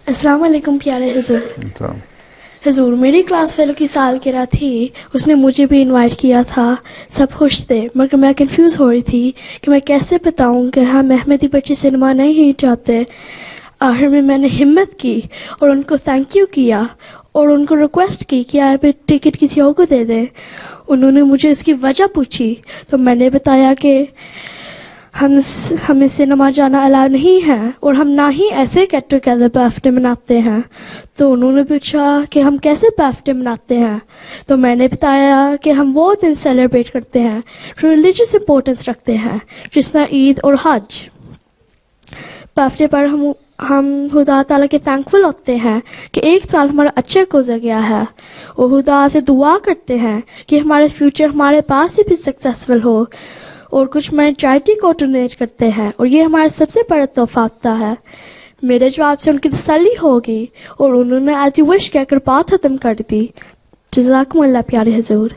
السلام علیکم پیارے حضور. تو حضور میری کلاس فیلو کی سالگرہ تھی, اس نے مجھے بھی انوائٹ کیا تھا, سب خوش تھے, مگر میں کنفیوز ہو رہی تھی کہ میں کیسے بتاؤں کہ ہم احمدی بچے سنیما نہیں چاہتے. آخر میں نے ہمت کی اور ان کو تھینک یو کیا اور ان کو ریکویسٹ کی کہ آپ ٹکٹ کسی اور کو دے دیں. انہوں نے مجھے اس کی وجہ پوچھی تو میں نے بتایا کہ ہمیں سنیما جانا الاؤ نہیں ہے اور ہم نہ ہی ایسے گیٹ ٹوگیدر برتھ ڈے مناتے ہیں. تو انہوں نے پوچھا کہ ہم کیسے برتھ ڈے مناتے ہیں, تو میں نے بتایا کہ ہم وہ دن سیلیبریٹ کرتے ہیں جو ریلیجیس امپورٹنس رکھتے ہیں, جس طرح عید اور حج. برتھ ڈے پر ہم خدا تعالیٰ کے تھینکفل ہوتے ہیں کہ ایک سال ہمارا اچھا گزر گیا ہے, اور خدا سے دعا کرتے ہیں کہ ہمارے فیوچر ہمارے پاس سے بھی سکسیسفل ہو, اور کچھ میں چیریٹی کو ڈونیٹ کرتے ہیں, اور یہ ہمارا سب سے بڑا تحفہ ہوتا ہے. میرے جواب سے ان کی تسلی ہوگی اور انہوں نے ایز یو وش کہہ کر بات ختم کر دی. جزاکم اللہ پیارے حضور.